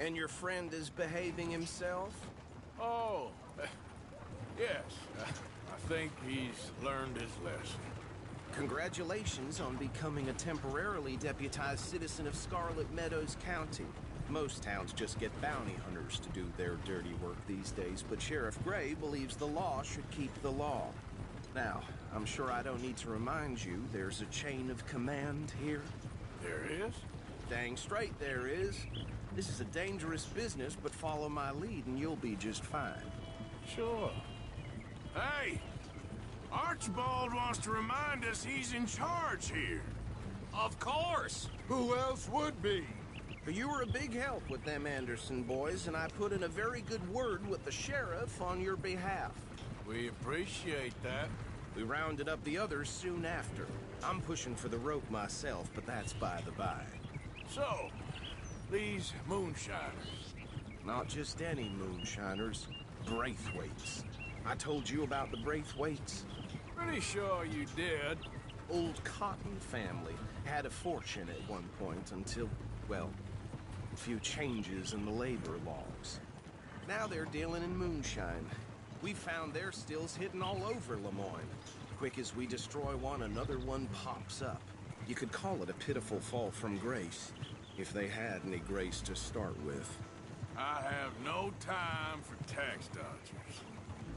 And your friend is behaving himself? Oh, yes. I think he's learned his lesson. Congratulations on becoming a temporarily deputized citizen of Scarlet Meadows County. Most towns just get bounty hunters to do their dirty work these days, but Sheriff Gray believes the law should keep the law. Now, I'm sure I don't need to remind you there's a chain of command here. There is? Dang straight there is. This is a dangerous business, but follow my lead and you'll be just fine. Sure. Hey! Archibald wants to remind us he's in charge here. Of course! Who else would be? You were a big help with them Anderson boys, and I put in a very good word with the sheriff on your behalf. We appreciate that. We rounded up the others soon after. I'm pushing for the rope myself, but that's by the by. So, these moonshiners. Not just any moonshiners, Braithwaites. I told you about the Braithwaites? Pretty sure you did. Old Cotton family had a fortune at one point until, well, a few changes in the labor laws. Now they're dealing in moonshine. We found their stills hidden all over Lemoyne. Quick as we destroy one, another one pops up. You could call it a pitiful fall from grace, if they had any grace to start with. I have no time for tax dodgers.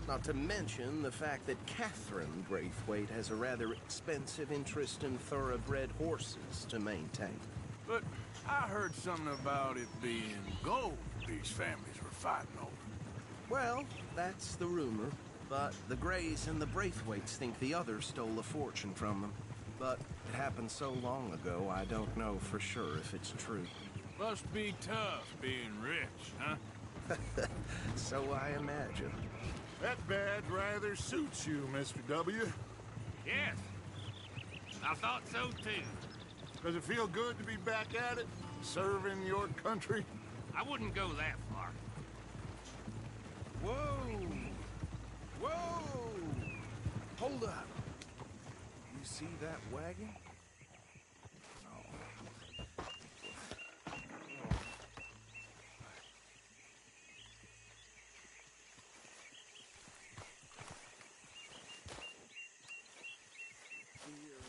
Not to mention the fact that Catherine Braithwaite has a rather expensive interest in thoroughbred horses to maintain. But I heard something about it being gold these families were fighting over. Well, that's the rumor. But the Grays and the Braithwaites think the others stole a fortune from them. But it happened so long ago, I don't know for sure if it's true. Must be tough being rich, huh? So I imagine. That badge rather suits you, Mr. W. Yes. I thought so too. Does it feel good to be back at it? Serving your country? I wouldn't go that far. Whoa! Whoa! Hold up. You see that wagon?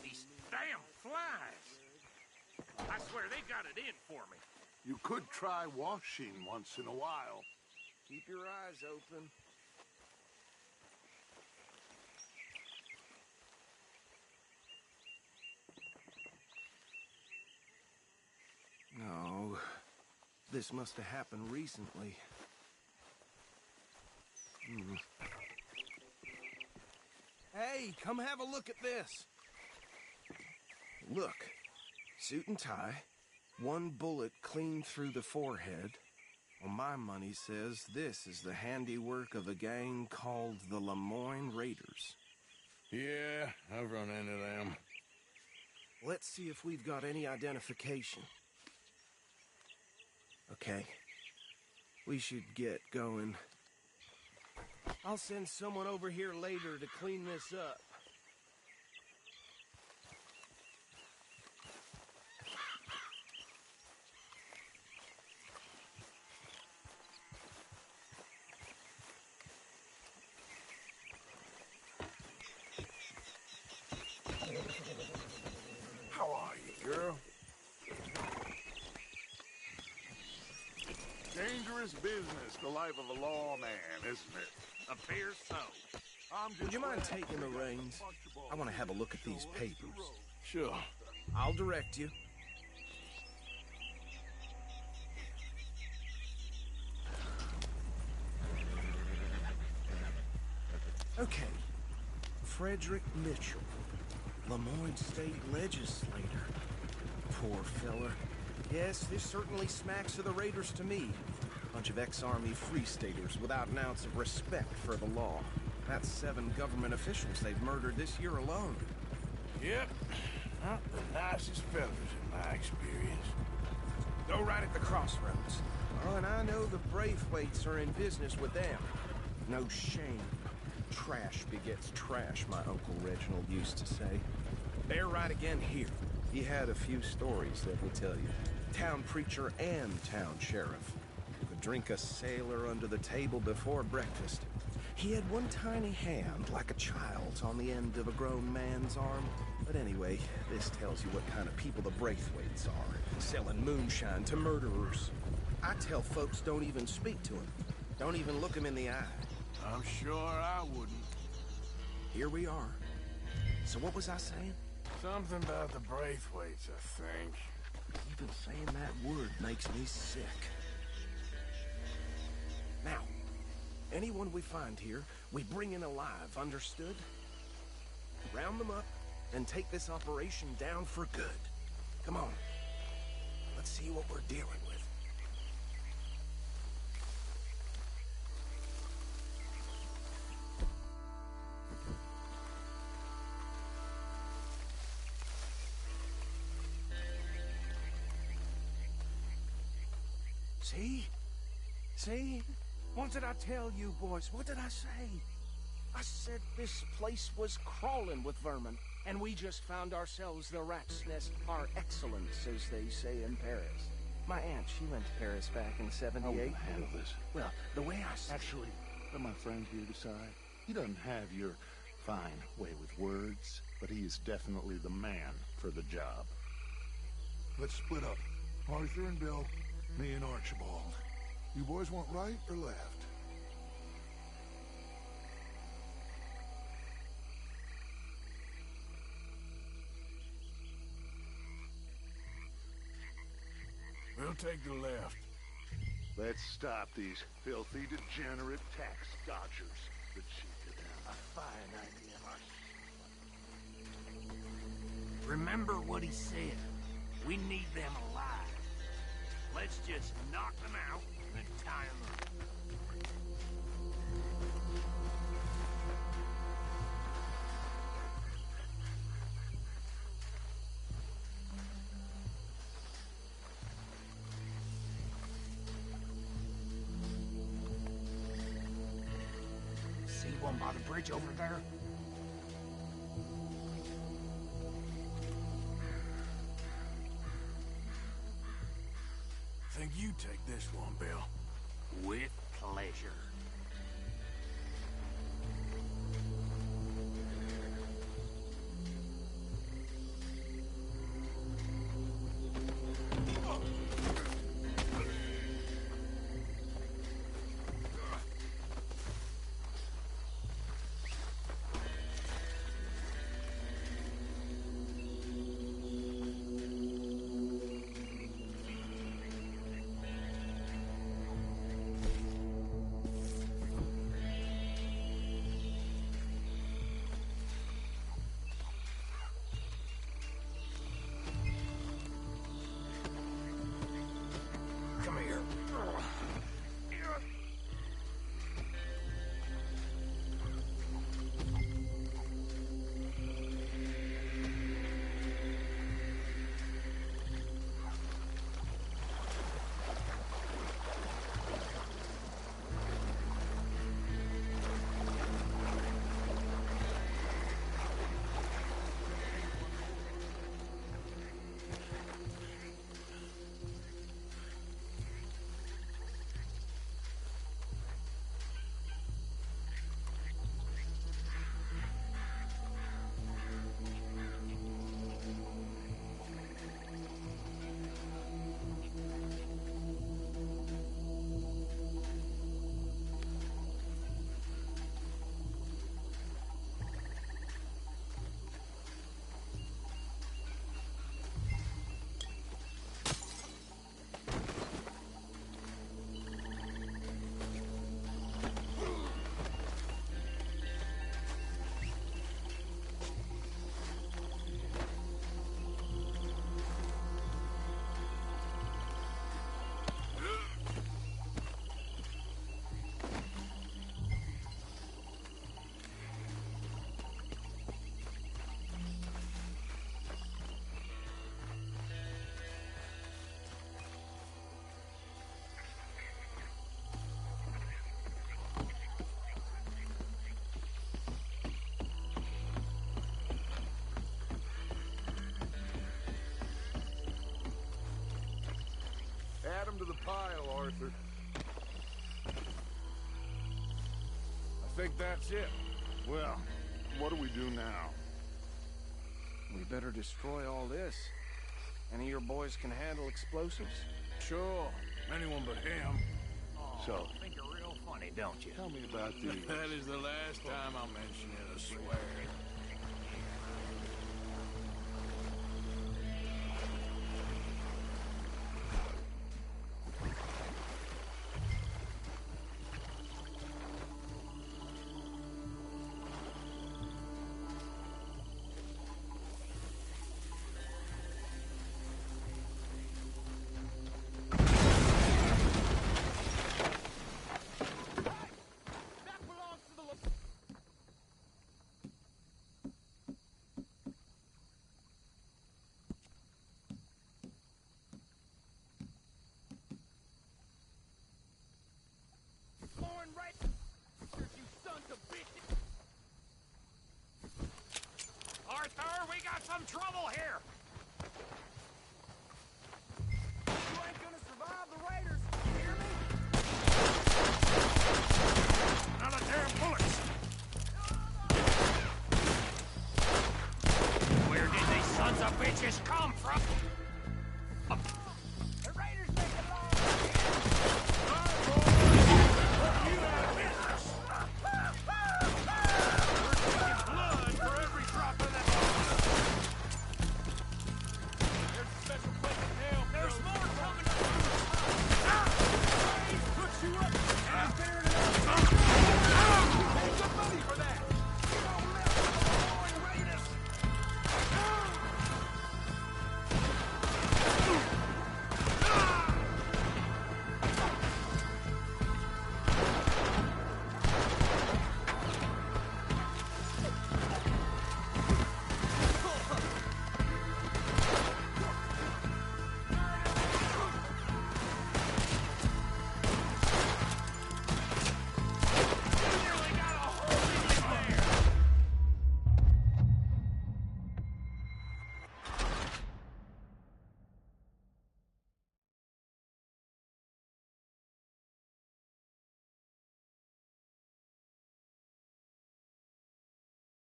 These damn flies. I swear they got it in for me. You could try washing once in a while. Keep your eyes open. No, this must have happened recently. Hey, come have a look at this. Look, suit and tie, one bullet clean through the forehead. Well, my money says this is the handiwork of a gang called the Lemoyne Raiders. Yeah, I've run into them. Let's see if we've got any identification. Okay. We should get going. I'll send someone over here later to clean this up. How are you, girl? Dangerous business, the life of a lawman, isn't it? Appears so. Would you mind taking the reins? I want to have a look at these papers. Sure. I'll direct you. Okay. Frederick Mitchell, Lemoyne State Legislator. Poor fella. Yes, this certainly smacks of the Raiders to me. Bunch of ex-Army Free Staters without an ounce of respect for the law. That's 7 government officials they've murdered this year alone. Yep. Not the nicest fellas in my experience. Go right at the crossroads. Oh, and I know the Braithwaites are in business with them. No shame. Trash begets trash, my Uncle Reginald used to say. They're right again here. He had a few stories, let me tell you. Town preacher and town sheriff. drink a sailor under the table before breakfast. He had one tiny hand, like a child's, on the end of a grown man's arm. But anyway, this tells you what kind of people the Braithwaites are, selling moonshine to murderers. I tell folks don't even speak to him. Don't even look him in the eye. I'm sure I wouldn't. Here we are. So what was I saying? Something about the Braithwaites, I think. Even saying that word makes me sick. Now, anyone we find here, we bring in alive, understood? Round them up and take this operation down for good. Come on. Let's see what we're dealing with. See? See? What did I tell you, boys? What did I say? I said this place was crawling with vermin, and we just found ourselves the rat's nest par excellence, as they say in Paris. My aunt, she went to Paris back in '78. How will you handle this? Well, the way I... Actually, let my friend here decide. He doesn't have your fine way with words, but he is definitely the man for the job. Let's split up. Arthur and Bill, me and Archibald. You boys want right or left? We'll take the left. Let's stop these filthy, degenerate tax dodgers. The chief of them. A fine idea, Marshal. Remember what he said. We need them alive. Let's just knock them out and tie them up. See one by the bridge over there? Think you take this one, Bill. With pleasure. Come here. Add them to the pile, Arthur. think that's it. Well, what do we do now? We better destroy all this. Any of your boys can handle explosives? Sure, anyone but him. So, Think you're real funny, don't you? tell me about these. That is the last time I'll mention it, I swear. Arthur, we got some trouble here!